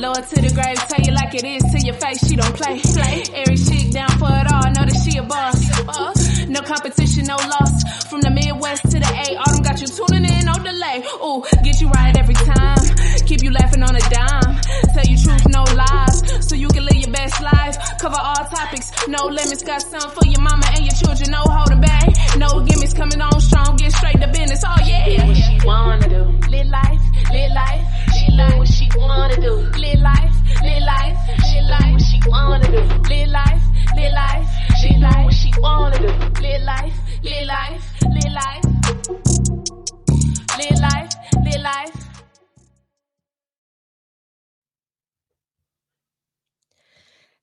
Lower to the grave, tell you like it is to your face, she don't play. Aries chick down for it all, know that she a boss. No competition, no loss. From the Midwest to the A, Autumn got you tuning in, no delay. Ooh, get you right every time. Keep you laughing on a dime. Tell you truth, no lies. So you can live your best life. Cover all topics, no limits. Got some for your mama and your children, no holding back. No gimmicks, coming on strong, get straight to business. Oh yeah. What she wanna do? Live life, live life. She live what she wanna do. Live life, live life. She live what she wanna do. Live life, live life. She live what she wanna do. Live life, live life, live life. Live life, live life.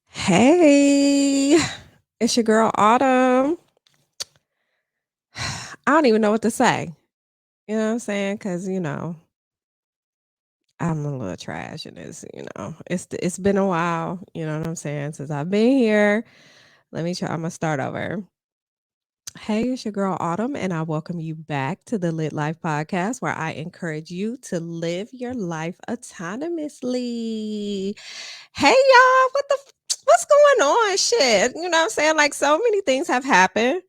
Hey, it's your girl Autumn. I don't even know what to say. You know what I'm saying? Because, I'm a little trash in this, It's been a while, you know what I'm saying, since I've been here. I'm going to start over. Hey, it's your girl Autumn, and I welcome you back to the Lit Life Podcast, where I encourage you to live your life autonomously. Hey, y'all, what's going on? Shit, you know what I'm saying? Like, so many things have happened,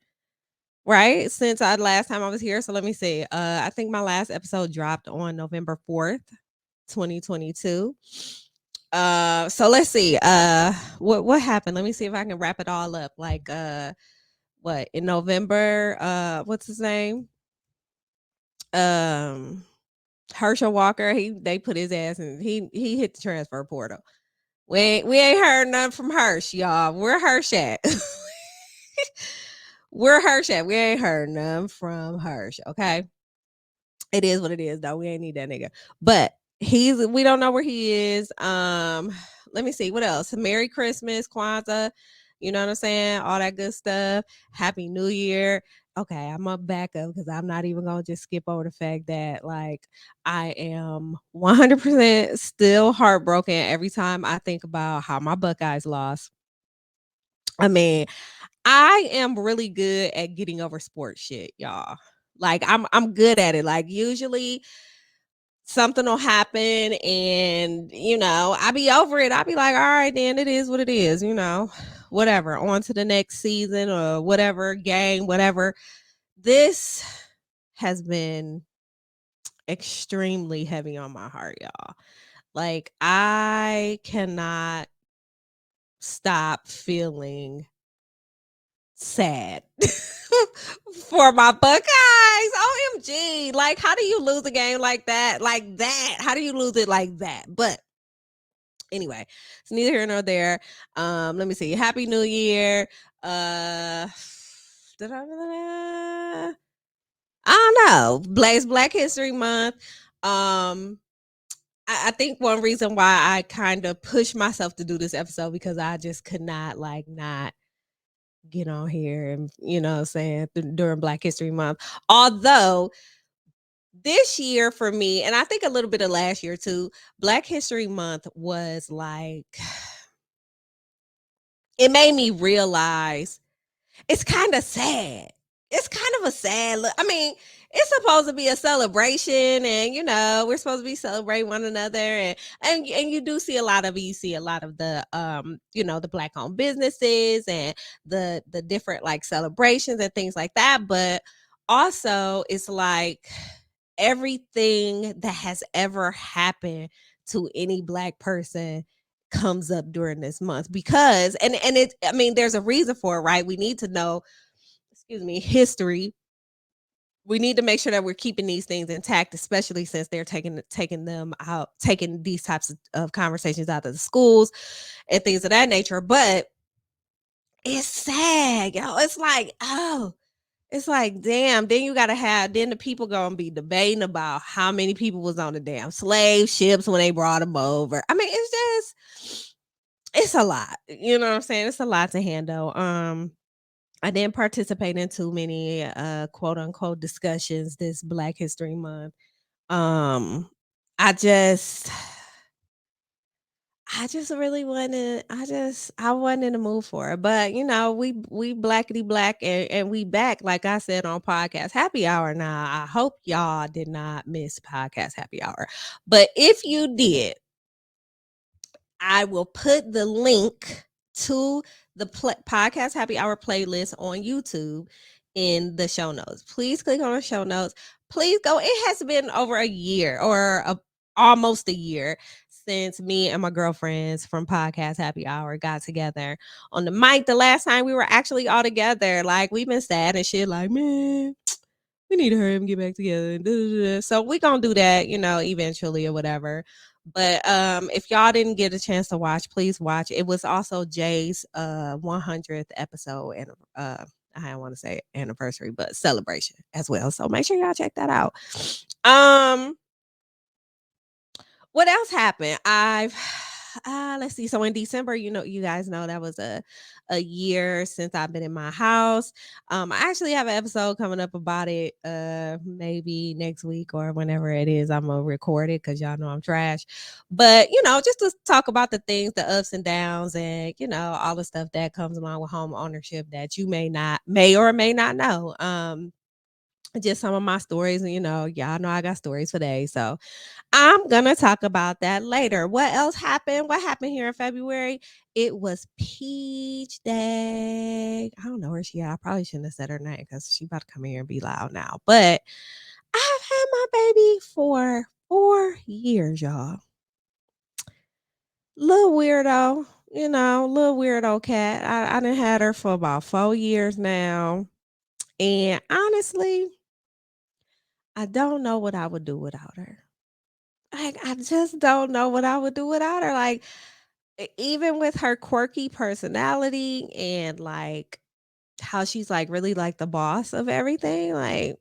right? Since last time I was here. So let me see. I think my last episode dropped on November 4th, 2022. So let's see. What happened? Let me see if I can wrap it all up. Like, what in November? What's his name? Herschel Walker. They put his ass in. He hit the transfer portal. We ain't heard nothing from Hirsch, y'all. Where Hirsch at? Where Hirsch at? We ain't heard nothing from Hirsch. Okay, it is what it is, though. We ain't need that nigga, but we don't know where he is. Let me see what else. Merry Christmas, Kwanzaa. You know what I'm saying? All that good stuff. Happy New Year. Okay, I'm gonna back up because I'm not even gonna just skip over the fact that like I am 100% still heartbroken every time I think about how my Buckeyes lost. I mean, I am really good at getting over sports shit, y'all. Like I'm good at it. Like usually something will happen and I be over it. I be like, all right, then it is what it is, whatever. On to the next season or whatever, game, whatever. This has been extremely heavy on my heart, y'all. Like I cannot stop feeling sad for my Buckeyes. OMG. Like, how do you lose a game like that? Like that? How do you lose it like that? But anyway, it's neither here nor there. Let me see. Happy New Year. I don't know. Black History Month. I think one reason why I kind of pushed myself to do this episode because I just could not not get on here and saying during Black History Month. Although this year for me, and I think a little bit of last year too, Black History Month was like, it made me realize it's kind of sad. It's kind of a sad look. I mean, it's supposed to be a celebration and we're supposed to be celebrating one another and you do see a lot of the the Black owned businesses and the different like celebrations and things like that, but also it's like everything that has ever happened to any Black person comes up during this month because and it I mean there's a reason for it, right? We need to know history. We need to make sure that we're keeping these things intact, especially since they're taking these types of conversations out of the schools and things of that nature. But it's sad, yo. It's like, it's like, damn, then the people gonna be debating about how many people was on the damn slave ships when they brought them over. I mean, it's a lot. You know what I'm saying? It's a lot to handle. I didn't participate in too many quote unquote discussions this Black History Month. I just really wanted I wasn't in the mood for it. But we blackety black and we back, like I said on podcast happy hour. Now I hope y'all did not miss podcast happy hour. But if you did, I will put the link to the podcast happy hour playlist on YouTube in the show notes. Please click on the show notes. Please go. It has been over a year or almost a year since me and my girlfriends from podcast happy hour got together on the mic. The last time we were actually all together, like we've been sad and shit, like, man, we need to hurry up and get back together. So we gonna do that, eventually or whatever. But if y'all didn't get a chance to watch, please watch. It was also Jay's 100th episode, and I don't want to say anniversary, but celebration as well. So make sure y'all check that out. What else happened? Let's see. So in December, you guys know that was a year since I've been in my house. I actually have an episode coming up about it, maybe next week or whenever it is. I'm gonna record it because y'all know I'm trash. But just to talk about the things, the ups and downs, and all the stuff that comes along with home ownership that you may or may not know. Just some of my stories, and y'all know I got stories today. So I'm gonna talk about that later. What else happened? What happened here in February? It was Peach Day. I don't know where she at. I probably shouldn't have said her name because she about to come here and be loud now. But I've had my baby for 4 years, y'all. Little weirdo, little weirdo cat. I done had her for about 4 years now. And honestly, I don't know what I would do without her. Like, I just don't know what I would do without her. Like, even with her quirky personality and like how she's like really like the boss of everything, like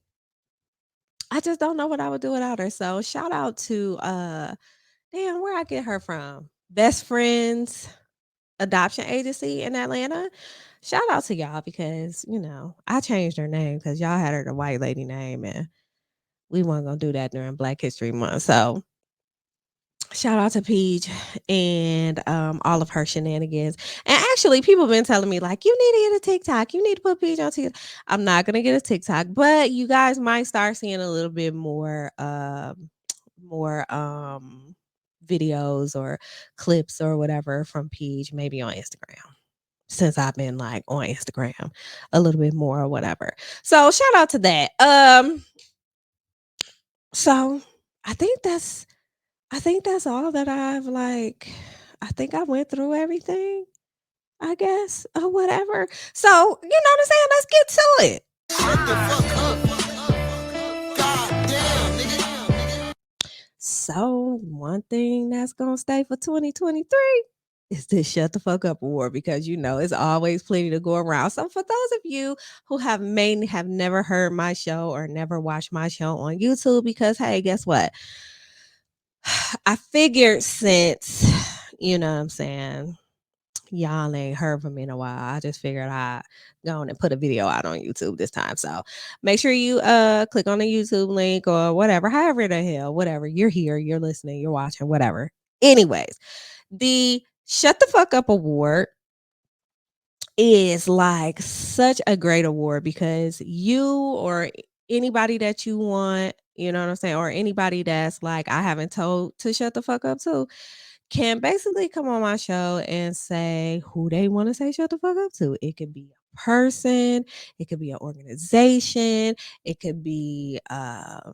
I just don't know what I would do without her. So shout out to damn, where I get her from? Best Friends Adoption Agency in Atlanta. Shout out to y'all because, I changed her name because y'all had her the white lady name and we weren't gonna do that during Black History Month. So shout out to Peach and all of her shenanigans. And actually, people been telling me like, you need to get a TikTok. You need to put Peach on TikTok. I'm not gonna get a TikTok, but you guys might start seeing a little bit more videos or clips or whatever from Peach, maybe on Instagram. Since I've been like on Instagram a little bit more or whatever. So shout out to that. So I think that's all that I think I went through everything, I guess, or whatever. So, you know what I'm saying? Let's get to it. Shut the fuck up. God damn, nigga. So, one thing that's going to stay for 2023 is this Shut the Fuck Up award because, it's always plenty to go around. So, for those of you who have never heard my show or never watched my show on YouTube, because, hey, guess what? I figured since, you know what I'm saying, y'all ain't heard from me in a while, I just figured I'd go on and put a video out on YouTube this time. So make sure you click on the YouTube link or whatever, however the hell, whatever. You're here, you're listening, you're watching, whatever. Anyways, the Shut the Fuck Up award is like such a great award because you or anybody that you want, you know what I'm saying, or anybody that's like I haven't told to shut the fuck up to, can basically come on my show and say who they want to say shut the fuck up to. It could be a person, it could be an organization, it could be a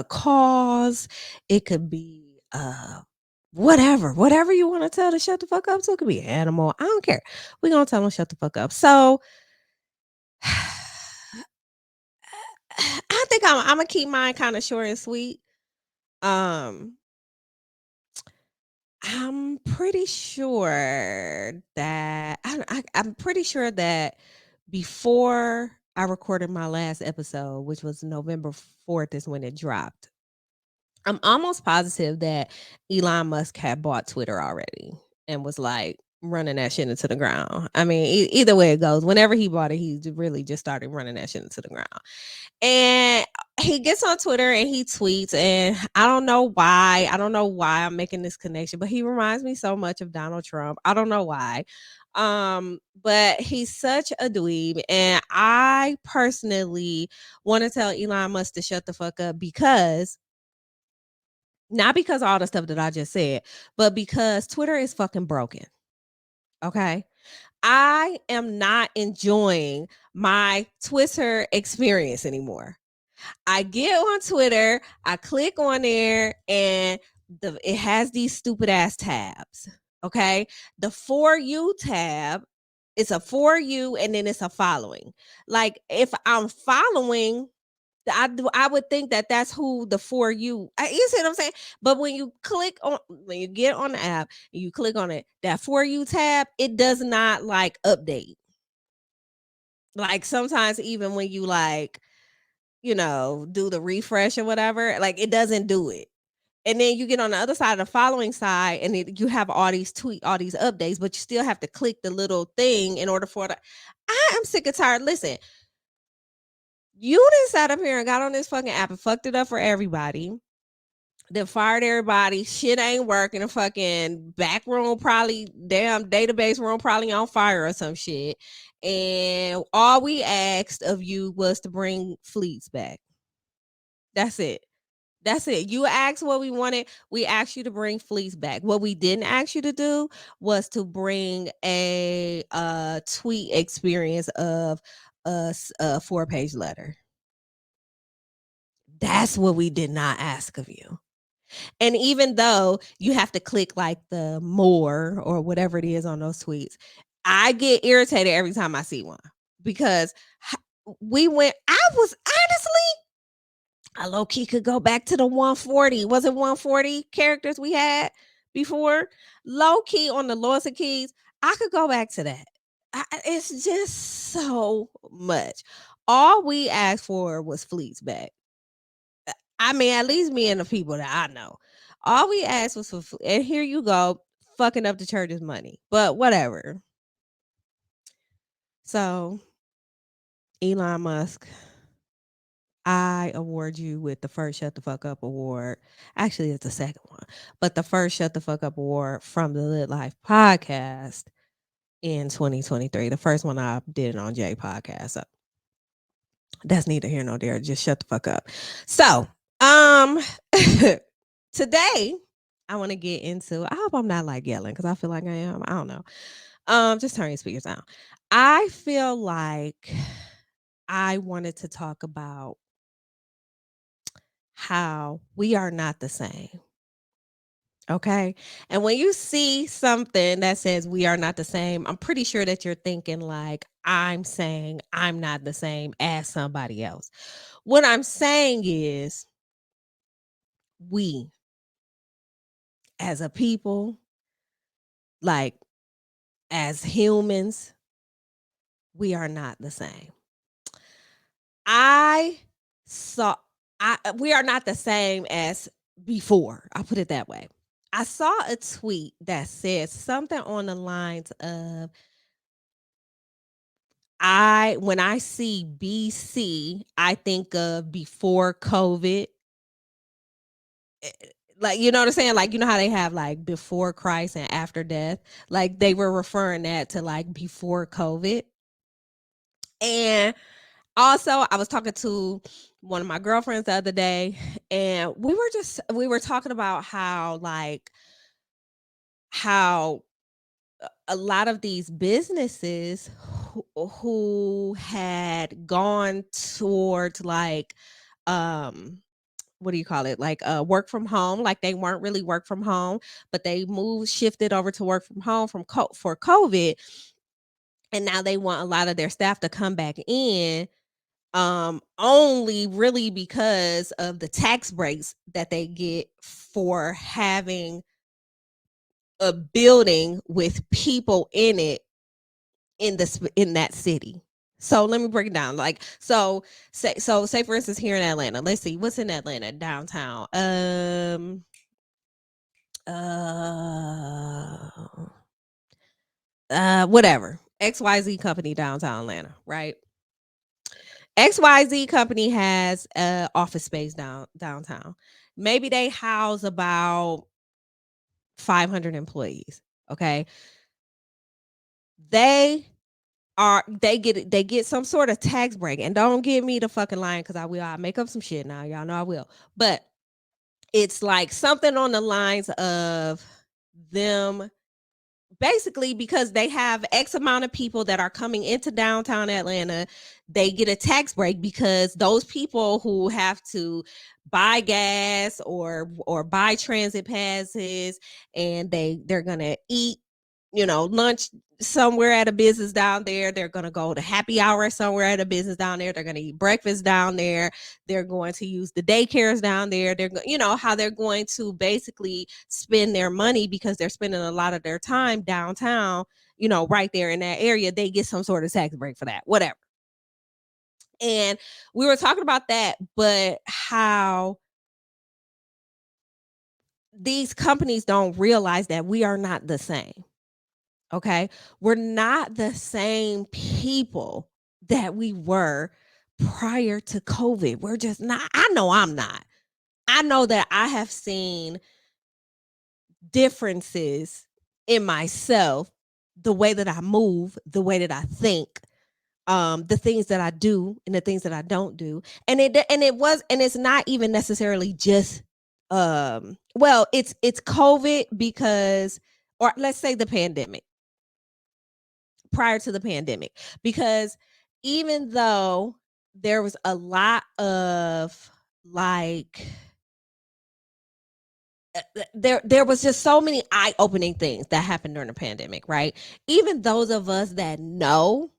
cause, it could be whatever you want to tell to shut the fuck up to. It could be an animal, I don't care. We're gonna tell them shut the fuck up. So I think I'm gonna keep mine kind of short and sweet. um I'm pretty sure that I'm pretty sure that before I recorded my last episode, which was November 4th, is when it dropped. I'm almost positive that Elon Musk had bought Twitter already and was like running that shit into the ground. I mean, either way it goes, whenever he bought it, he really just started running that shit into the ground. And he gets on Twitter and he tweets, and I don't know why. I don't know why I'm making this connection, but he reminds me so much of Donald Trump. I don't know why. But he's such a dweeb, and I personally want to tell Elon Musk to shut the fuck up because Not because of all the stuff that I just said, but because Twitter is fucking broken. Okay. I am not enjoying my Twitter experience anymore. I get on Twitter, I click on there, and it has these stupid ass tabs. Okay. The For You tab, it's a For You and then it's a following. Like if I'm following, I would think that that's who the For You. You see what I'm saying? But when you get on the app and you click on it, that For You tab, it does not like update. Like sometimes even when you like, do the refresh or whatever, like it doesn't do it. And then you get on the other side of the following side, and you have all these all these updates, but you still have to click the little thing in order for it. I am sick and tired. Listen, you done sat up here and got on this fucking app and fucked it up for everybody. Then fired everybody. Shit ain't working. The fucking back room probably, damn database room probably on fire or some shit. And all we asked of you was to bring fleets back. That's it. That's it. You asked what we wanted. We asked you to bring fleets back. What we didn't ask you to do was to bring a tweet experience of a 4-page letter. That's what we did not ask of you. And even though you have to click like the more or whatever it is on those tweets, I get irritated every time I see one because I was honestly, I low key could go back to the 140. Was it 140 characters we had before? Low key on the Lords Keys, I could go back to that. It's just so much. All we asked for was fleets back. I mean, at least me and the people that I know. All we asked was for, and here you go, fucking up the church's money. But whatever. So, Elon Musk, I award you with the first Shut the Fuck Up award. Actually, it's the second one, but the first Shut the Fuck Up award from the Lit Life podcast in 2023. The first one I did on Jay podcast. So that's neither here nor there. Just shut the fuck up. So, today I want to get into. I hope I'm not like yelling because I feel like I am. I don't know. Just turn your speakers down. I feel like I wanted to talk about how we are not the same. Okay. And when you see something that says we are not the same, I'm pretty sure that you're thinking like I'm saying I'm not the same as somebody else. What I'm saying is we as a people, like as humans, we are not the same. I saw we are not the same as before. I'll put it that way. I saw a tweet that said something on the lines of when I see BC, I think of before COVID. Like, you know what I'm saying? Like, you know how they have like before Christ and after death? Like they were referring that to like before COVID. And also, I was talking to one of my girlfriends the other day, and we were talking about how a lot of these businesses who had gone towards like what do you call it, like work from home, like they weren't really work from home, but they shifted over to work from home for COVID, and now they want a lot of their staff to come back in, only really because of the tax breaks that they get for having a building with people in it in that city. So let me break it down. Like, say for instance here in Atlanta, let's see what's in Atlanta downtown. Whatever. XYZ company downtown Atlanta, right? XYZ company has office space downtown. Maybe they house about 500 employees. Okay. They get some sort of tax break. And don't give me the fucking line because I make up some shit now. Y'all know I will. But it's like something on the lines of them basically because they have X amount of people that are coming into downtown Atlanta, they get a tax break because those people who have to buy gas or buy transit passes and they're gonna eat, lunch somewhere at a business down there. They're gonna go to happy hour somewhere at a business down there. They're gonna eat breakfast down there. They're going to use the daycares down there. How they're going to basically spend their money because they're spending a lot of their time downtown, right there in that area. They get some sort of tax break for that, whatever. And we were talking about that, but how these companies don't realize that we are not the same. Okay. We're not the same people that we were prior to COVID. We're just not. I know I'm not. I know that I have seen differences in myself, the way that I move, the way that I think, the things that I do and the things that I don't do. And it's not even necessarily just it's COVID because, or let's say the pandemic, prior to the pandemic, because even though there was a lot of like there was just so many eye-opening things that happened during the pandemic, right? Even those of us that know,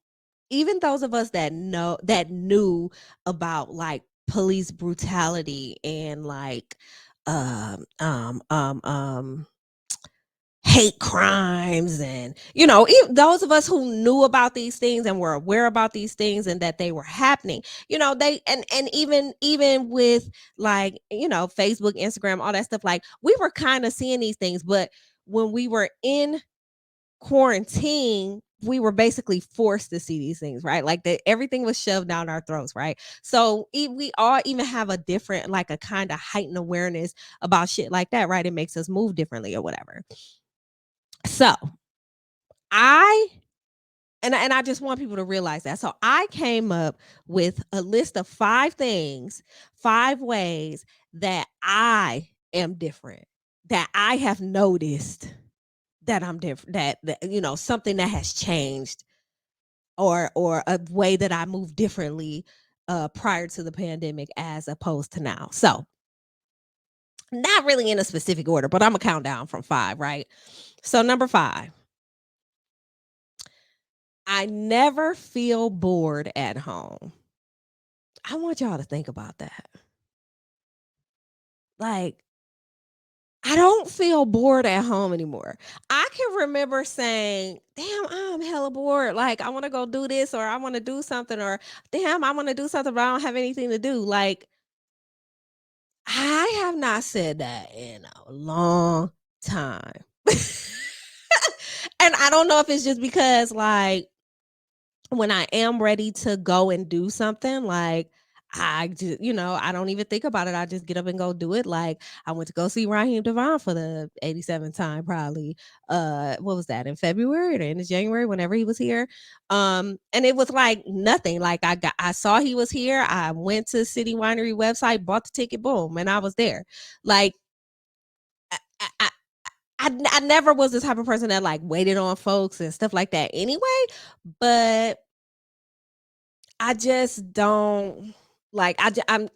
that knew about like police brutality and like um um um um hate crimes and even those of us who knew about these things and were aware about these things and that they were happening, they and even with like Facebook, Instagram, all that stuff, like we were kind of seeing these things. But when we were in quarantine, we were basically forced to see these things, right? Like that everything was shoved down our throats, right? So we all even have a different, like a kind of heightened awareness about shit like that, right? It makes us move differently or whatever. So I I just want people to realize that. So I came up with a list of 5 things, 5 ways that I am different, that I have noticed that I'm different, that something that has changed, or a way that I move differently prior to the pandemic as opposed to now. So not really in a specific order, but I'm gonna count down from 5, right? So number 5, I never feel bored at home. I want y'all to think about that. Like, I don't feel bored at home anymore. I can remember saying, damn, I'm hella bored. Like, I want to go do this, or I want to do something, or damn, I want to do something, but I don't have anything to do. Like, I have not said that in a long time. And I don't know if it's just because, like, when I am ready to go and do something, like I just, I don't even think about it. I just get up and go do it. Like I went to go see Raheem Devon for the 87th time, probably. What was that, in February or the end of January, whenever he was here? And it was like nothing. Like I saw he was here. I went to City Winery website, bought the ticket, boom, and I was there. Like I, I, I never was the type of person that like waited on folks and stuff like that anyway, but I just don't like I'm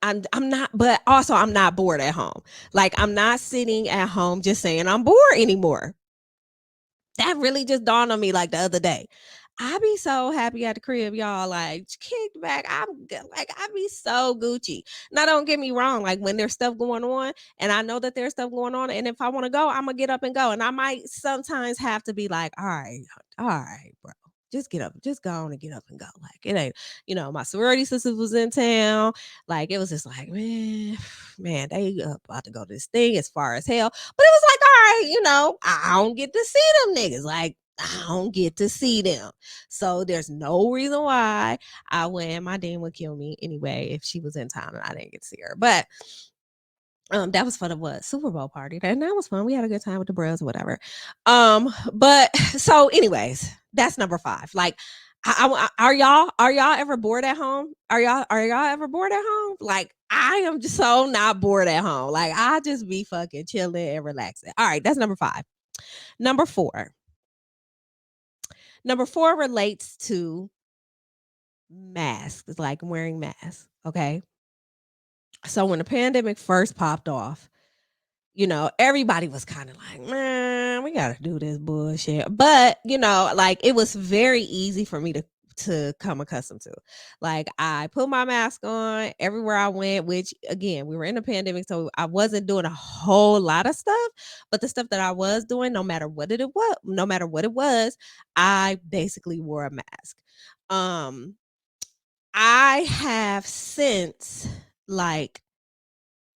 not, but also I'm not bored at home. Like I'm not sitting at home just saying I'm bored anymore. That really just dawned on me like the other day. I be so happy at the crib, y'all. Like kicked back. Like I be so Gucci. Now don't get me wrong. Like when there's stuff going on, and I know that there's stuff going on, and if I want to go, I'm gonna get up and go. And I might sometimes have to be like, all right, bro. Just get up, just go on and get up and go. Like it ain't, my sorority sisters was in town. Like it was just like, man, they about to go to this thing as far as hell. But it was like, all right, I don't get to see them niggas. Like I don't get to see them. So there's no reason why I went. My dean would kill me anyway if she was in town and I didn't get to see her. But that was for the Super Bowl party. And that was fun. We had a good time with the bros or whatever. But so anyways, that's number 5. Like Are y'all ever bored at home? Are y'all ever bored at home? Like I am just so not bored at home. Like I just be fucking chilling and relaxing. All right, that's number 5. Number 4. Number 4 relates to masks, like wearing masks. Okay. So when the pandemic first popped off, everybody was kind of like, man, we gotta do this bullshit. But like it was very easy for me to come accustomed to. Like I put my mask on everywhere I went, which again, we were in a pandemic, so I wasn't doing a whole lot of stuff. But the stuff that I was doing, no matter what it was, I basically wore a mask. I have since like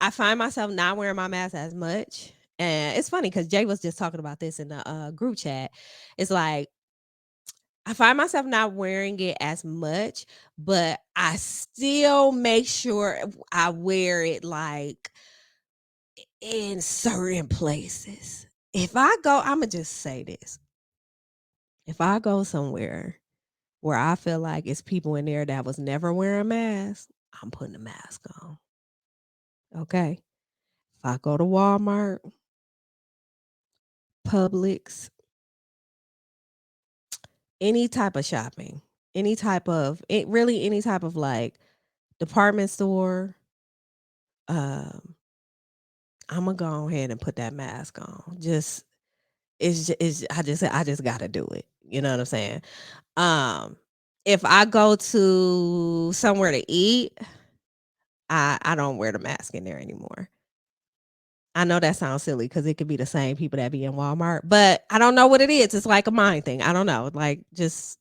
I find myself not wearing my mask as much. And it's funny because Jay was just talking about this in the group chat. It's like I find myself not wearing it as much, but I still make sure I wear it like in certain places. If I go, I'm going to just say this. If I go somewhere where I feel like it's people in there that was never wearing masks, I'm putting a mask on. Okay. If I go to Walmart, Publix, any type of shopping, any type of like department store, um, I'm gonna go ahead and put that mask on. Just it's I just gotta do it. You know what I'm saying? Um, if I go to somewhere to eat, I don't wear the mask in there anymore. I know that sounds silly because it could be the same people that be in Walmart, but I don't know what it is. It's like a mind thing. I don't know. Like just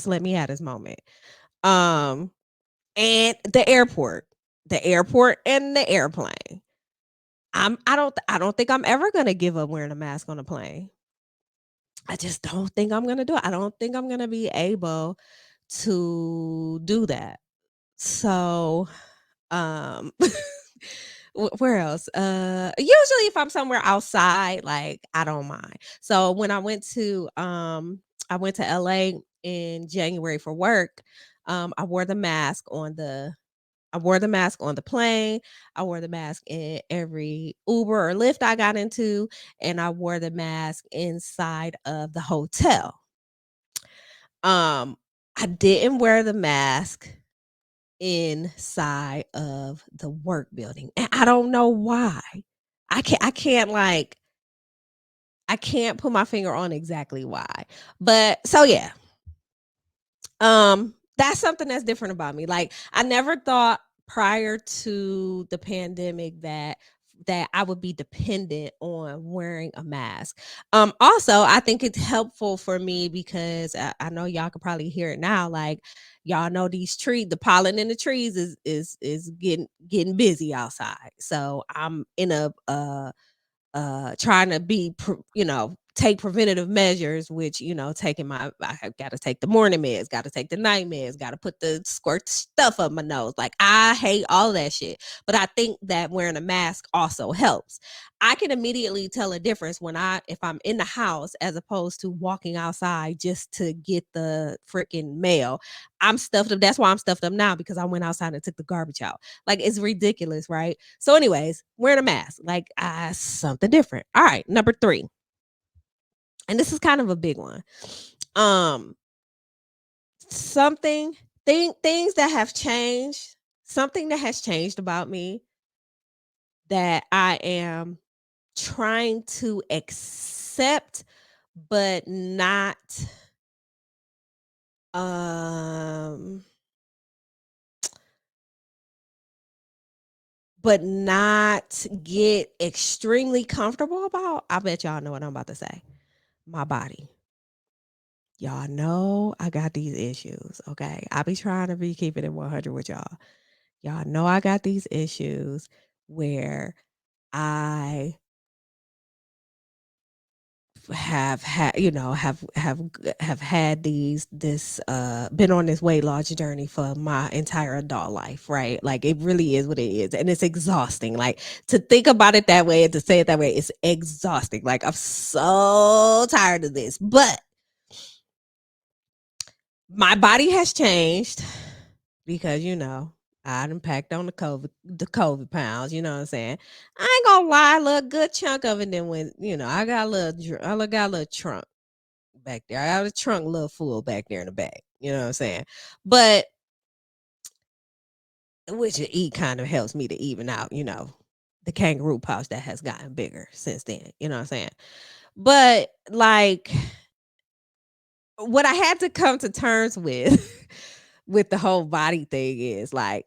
let me have this moment. Um, and the airport and the airplane. I don't think I'm ever gonna give up wearing a mask on a plane. I just don't think I'm gonna do it. I don't think I'm gonna be able to do that. So, um, where else? Usually if I'm somewhere outside, like I don't mind. So when I went to LA in January for work. I wore the mask on the plane. I wore the mask in every Uber or Lyft I got into, and I wore the mask inside of the hotel. I didn't wear the mask inside of the work building, and I don't know why. I can't put my finger on exactly why. But so yeah, that's something that's different about me. Like I never thought prior to the pandemic that I would be dependent on wearing a mask. Also, I think it's helpful for me because I know y'all can probably hear it now. Like y'all know the pollen in the trees is getting busy outside. So I'm in trying to take preventative measures, which taking I gotta take the morning meds, gotta take the night meds, gotta put the squirt stuff up my nose. Like I hate all that shit, but I think that wearing a mask also helps. I can immediately tell a difference if I'm in the house as opposed to walking outside just to get the freaking mail. I'm stuffed up. That's why I'm stuffed up now, because I went outside and took the garbage out. Like it's ridiculous, right? So, anyways, wearing a mask, like something different. All right, number 3. And this is kind of a big one. Um, something things that have changed, something that has changed about me that I am trying to accept, but not um get extremely comfortable about. I bet y'all know what I'm about to say. My body. Y'all know I got these issues, okay? I be trying to be keeping it 100 with y'all. Y'all know I got these issues where I have had, have had been on this weight loss journey for my entire adult life, right? Like it really is what it is, and it's exhausting. Like to think about it that way and to say it that way, it's exhausting. Like I'm so tired of this, but My body has changed because I done packed on the COVID pounds. You know what I'm saying? I ain't gonna lie, a little good chunk of it. Then when I got a got a little trunk back there. I got a trunk a little full back there in the back. You know what I'm saying? But which to eat kind of helps me to even out. The kangaroo pouch that has gotten bigger since then. You know what I'm saying? But like what I had to come to terms with with the whole body thing is like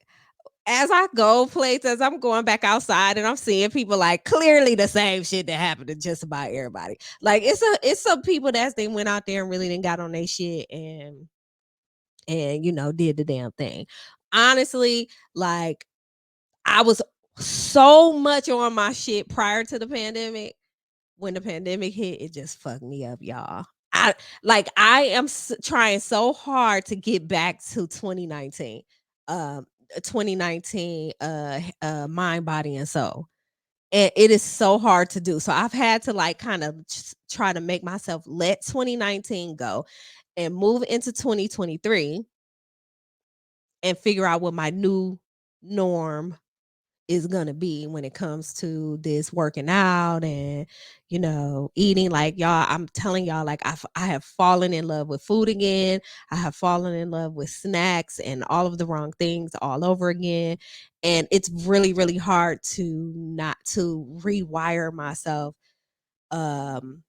as I go places, I'm going back outside and I'm seeing people like clearly the same shit that happened to just about everybody. Like it's some people that they went out there and really didn't got on their shit and did the damn thing. Honestly, like I was so much on my shit prior to the pandemic. When the pandemic hit, it just fucked me up, y'all. I am trying so hard to get back to 2019. Um 2019 mind, body and soul. And it is so hard to do. So I've had to like kind of try to make myself let 2019 go and move into 2023 and figure out what my new norm is gonna be when it comes to this working out and eating. Like y'all, I'm telling y'all, like I have fallen in love with food again. I have fallen in love with snacks and all of the wrong things all over again, and it's really really hard to not to rewire myself, um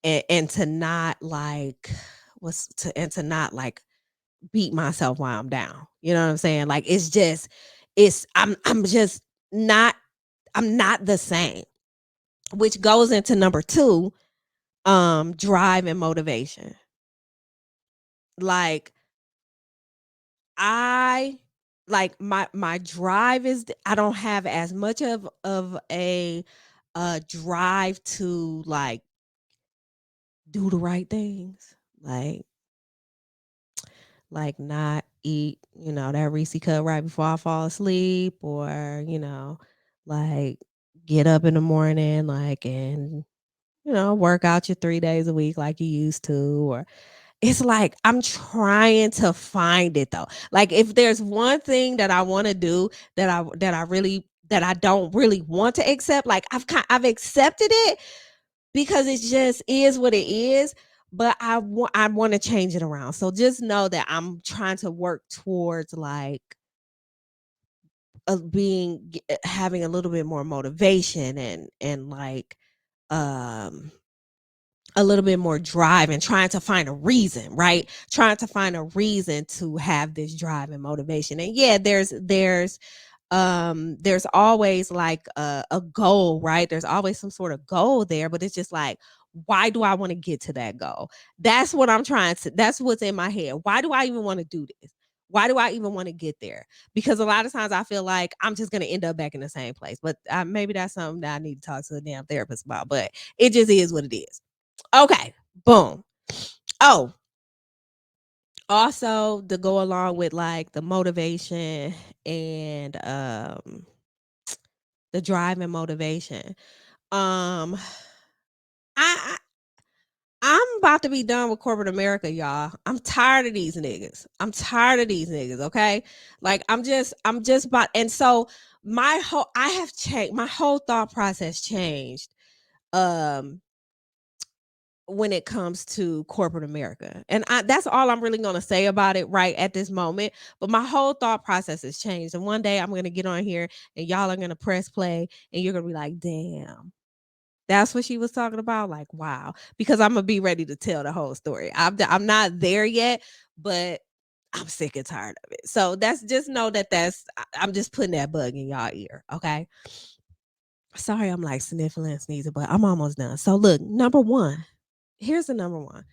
and to not like what's to and to not like beat myself while I'm down. You know what I'm saying? Like I'm just not I'm not the same, which goes into number 2, drive and motivation. Like I like my drive is I don't have as much of a drive to like do the right things. Like not eat, that Reese cut right before I fall asleep or, like get up in the morning like and work out your 3 days a week like you used to or it's like I'm trying to find it though. Like if there's one thing that I want to do that I don't really want to accept, like I've accepted it because it just is what it is, but I want to change it around. So just know that I'm trying to work towards like having a little bit more motivation and like um a little bit more drive and trying to find a reason, right? Trying to find a reason to have this drive and motivation. And yeah, there's always like a goal, right? There's always some sort of goal there, but it's just like why do I want to get to that goal? That's what's in my head. Why do I even want to do this? Why do I even want to get there? Because a lot of times I feel like I'm just going to end up back in the same place. But maybe that's something that I need to talk to a damn therapist about. But it just is what it is. Okay, boom. Oh, also to go along with like the motivation and the drive and motivation. Um I I'm about to be done with corporate America, y'all. I'm tired of these niggas. I'm tired of these niggas, okay? Like I'm just about and so I have changed my whole thought process changed um when it comes to corporate America. And that's all I'm really going to say about it right at this moment. But my whole thought process has changed. And one day I'm going to get on here and y'all are going to press play and you're going to be like, damn, that's what she was talking about. Like, wow. Because I'm going to be ready to tell the whole story. I'm not there yet, but I'm sick and tired of it. So that's just know that I'm just putting that bug in y'all ear. Okay. Sorry, I'm like sniffling and sneezing, but I'm almost done. So look, number 1. Here's the number 1.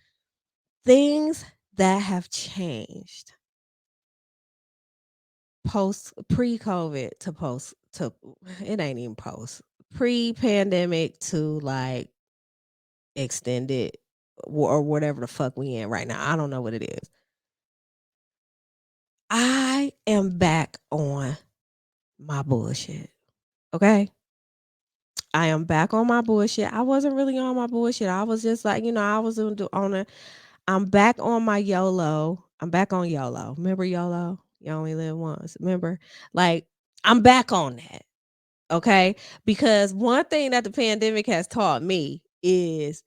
Things that have changed post pre-COVID to post to it ain't even post pre-pandemic to like extended or whatever the fuck we in right now. I don't know what it is. I am back on my bullshit. Okay. I am back on my bullshit. I wasn't really on my bullshit. I was just like, I was on a I'm back on my YOLO. I'm back on YOLO. Remember YOLO? You only live once. Remember? Like, I'm back on that. Okay? Because one thing that the pandemic has taught me is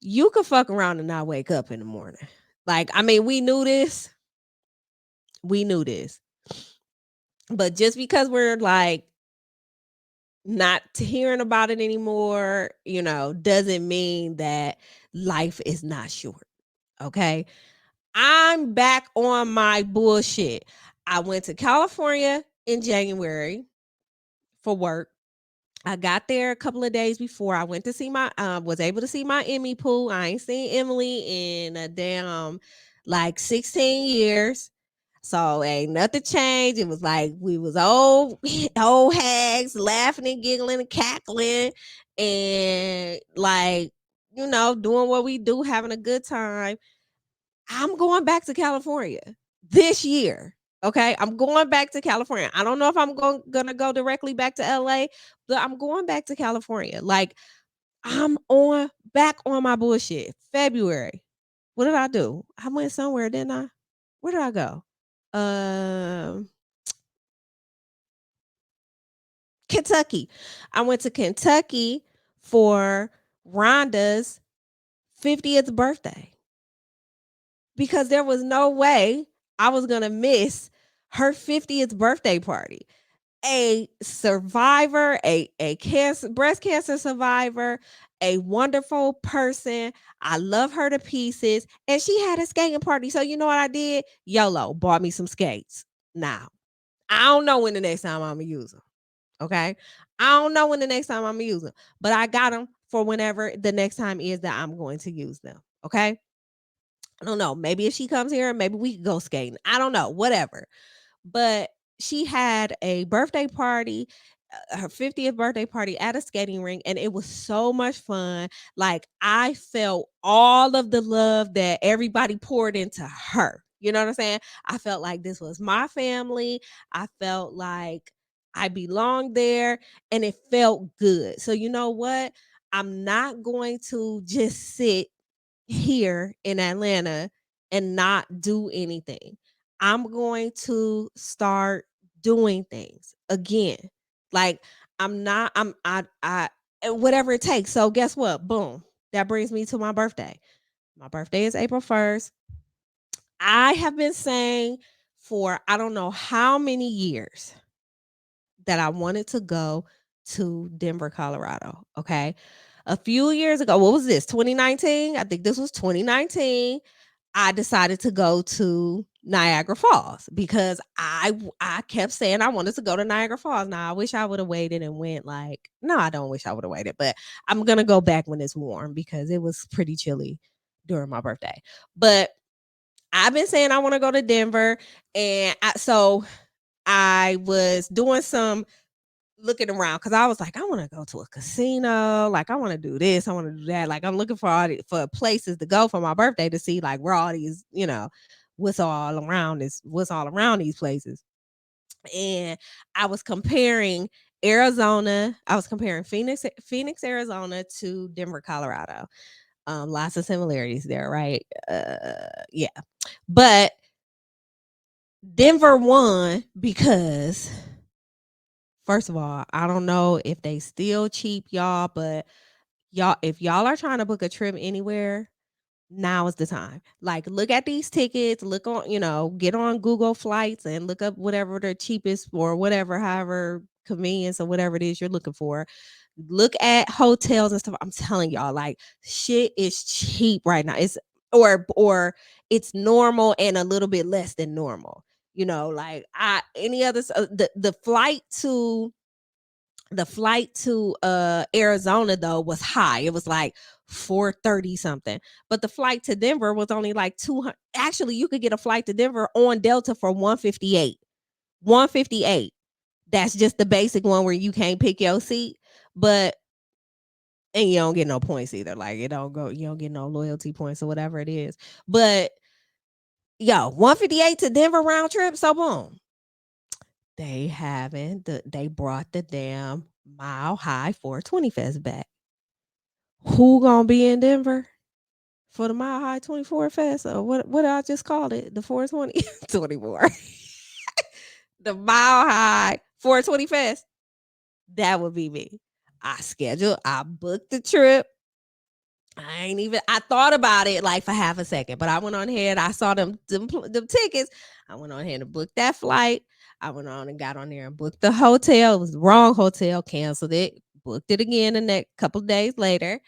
you can fuck around and not wake up in the morning. Like, I mean, we knew this. We knew this. But just because we're like not hearing about it anymore, doesn't mean that life is not short. Okay. I'm back on my bullshit. I went to California in January for work. I got there a couple of days before. I went to see was able to see my Emmy pool. I ain't seen Emily in a damn like 16 years. So ain't nothing changed. It was like we was old hags laughing and giggling and cackling and like, doing what we do, having a good time. I'm going back to California this year. Okay. I'm going back to California. I don't know if I'm gonna go directly back to LA, but I'm going back to California. Like I'm on back on my bullshit. February. What did I do? I went somewhere, didn't I? Where did I go? Um Kentucky. I went to Kentucky for Rhonda's 50th birthday because there was no way I was going to miss her 50th birthday party. A survivor, a breast cancer survivor, a wonderful person. I love her to pieces. And she had a skating party. So you know what I did? YOLO, bought me some skates. Now, I don't know when the next time I'm going to use them. Okay. I don't know when the next time I'm going to use them, but I got them for whenever the next time is that I'm going to use them. Okay. I don't know. Maybe if she comes here, maybe we could go skating. I don't know. Whatever. But she had a birthday party, her 50th birthday party at a skating rink, and it was so much fun. Like I felt all of the love that everybody poured into her. You know what I'm saying? I felt like this was my family. I felt like I belonged there and it felt good. So you know what? I'm not going to just sit here in Atlanta and not do anything. I'm going to start doing things again. Like I'm not I whatever it takes. So guess what? Boom. That brings me to my birthday. My birthday is April 1st. I have been saying for I don't know how many years that I wanted to go to Denver, Colorado. Okay. A few years ago, what was this? 2019? I think this was 2019. I decided to go to Niagara Falls because I kept saying I wanted to go to Niagara Falls. Now I wish I would have waited and went like no, I don't wish I would have waited, but I'm gonna go back when it's warm because it was pretty chilly during my birthday. But I've been saying I want to go to Denver, and so I was doing some looking around because I was like, I want to go to a casino. Like, I want to do this. I want to do that. Like, I'm looking for places to go for my birthday to see like where all these, what's all around these places. And I was comparing Arizona. I was comparing Phoenix, Arizona to Denver, Colorado. Lots of similarities there, right? Yeah, but Denver won because first of all, I don't know if they still cheap, y'all, but if y'all are trying to book a trip anywhere, now is the time. Like, look at these tickets, look on, get on Google Flights and look up whatever the cheapest or whatever, however convenience or whatever it is you're looking for. Look at hotels and stuff. I'm telling y'all, like, shit is cheap right now. It's or it's normal and a little bit less than normal. Like any other the flight to Arizona though was high. It was like 430 something. But the flight to Denver was only like 200. Actually, you could get a flight to Denver on Delta for 158. 158. That's just the basic one where you can't pick your seat, but and you don't get no points either. Like you don't get no loyalty points or whatever it is. But 158 to Denver round trip. So boom. They brought the damn Mile High 420 Fest back. Who gonna be in Denver? for the Mile High 24 Fest, or what I just called it, the 420 24. The Mile High 420 Fest. That would be me. I booked the trip. I thought about it like for half a second, but I went on ahead. I saw them tickets. I went on ahead and booked that flight. I went on and got on there and booked the hotel. It was the wrong hotel, canceled it, booked it again the next couple of days later.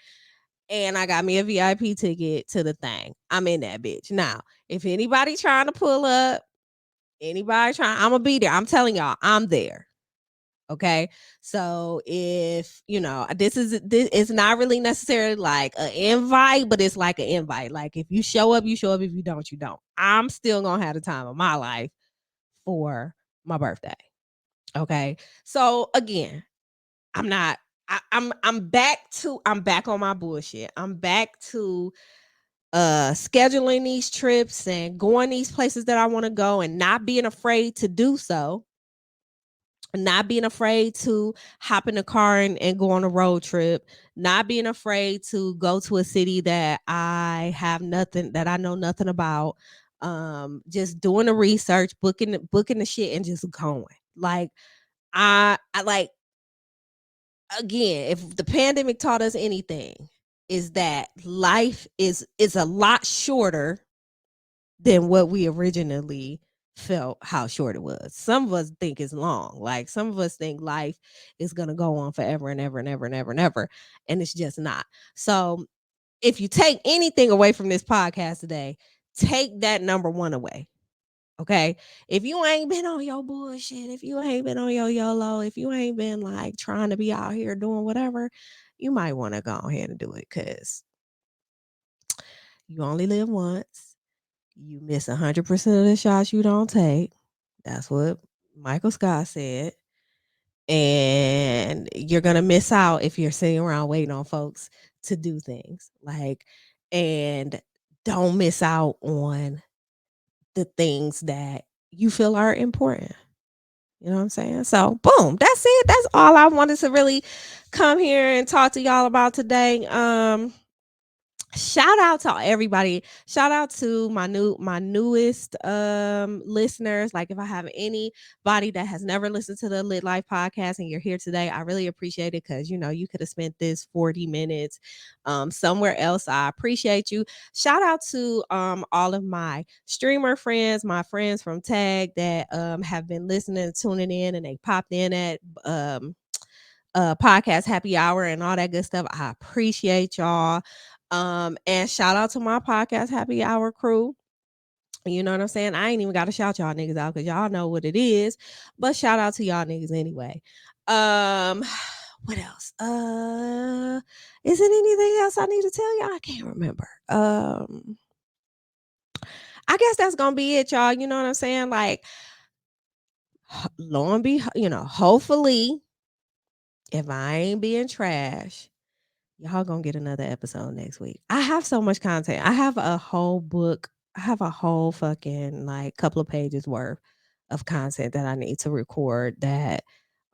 And I got me a VIP ticket to the thing. I'm in that bitch. Now, if anybody trying to pull up, I'm gonna be there. I'm telling y'all, I'm there. Okay. So if this is not really necessarily like an invite, but it's like an invite. Like if you show up, you show up. If you don't, you don't. I'm still gonna have the time of my life for my birthday. Okay. So again, I'm not I'm back on my bullshit. I'm back to scheduling these trips and going these places that I want to go and not being afraid to do so, not being afraid to hop in the car and go on a road trip, not being afraid to go to a city that I know nothing about, just doing the research, booking the shit and just going. Like I like, again, if the pandemic taught us anything, is that life is a lot shorter than what we originally felt how short it was. Some of us think it's long. Like some of us think life is gonna go on forever and ever and ever and ever and ever. And it's just not. So if you take anything away from this podcast today, take that number one away. Okay. If you ain't been on your bullshit, if you ain't been on your YOLO, if you ain't been like trying to be out here doing whatever, you might want to go ahead and do it, because you only live once. You miss 100% of the shots you don't take. That's what Michael Scott said. And you're going to miss out if you're sitting around waiting on folks to do things. And don't miss out on the things that you feel are important. You know what I'm saying? So, boom, that's it. That's all I wanted to really come here and talk to y'all about today. Shout out to everybody. Shout out to my newest listeners. Like if I have anybody that has never listened to the Lit Life podcast and you're here today, I really appreciate it, because you could have spent this 40 minutes somewhere else. I appreciate you. Shout out to all of my streamer friends, my friends from Tag that have been listening and tuning in, and they popped in at podcast happy hour and all that good stuff. I appreciate y'all. And shout out to my podcast happy hour crew. You know what I'm saying? I ain't even got to shout y'all niggas out, because y'all know what it is. But shout out to y'all niggas anyway. What else? Is it anything else I need to tell y'all? I can't remember. I guess that's gonna be it, y'all. You know what I'm saying? Like, lo and behold, hopefully, if I ain't being trash, y'all gonna get another episode next week. I have so much content. I have a whole book. I have a whole fucking like couple of pages worth of content that I need to record that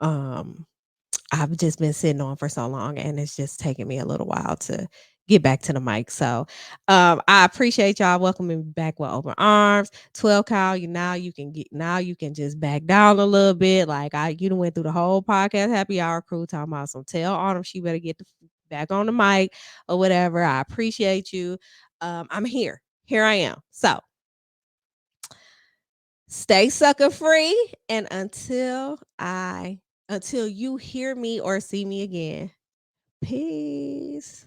I've just been sitting on for so long, and it's just taking me a little while to get back to the mic. So I appreciate y'all welcoming me back with open arms. 12 Kyle, you can just back down a little bit. Like you done went through the whole podcast happy hour crew talking about some, tell Autumn she better get back on the mic or whatever. I appreciate you. I'm here. Here I am. So stay sucker free, and until you hear me or see me again, peace.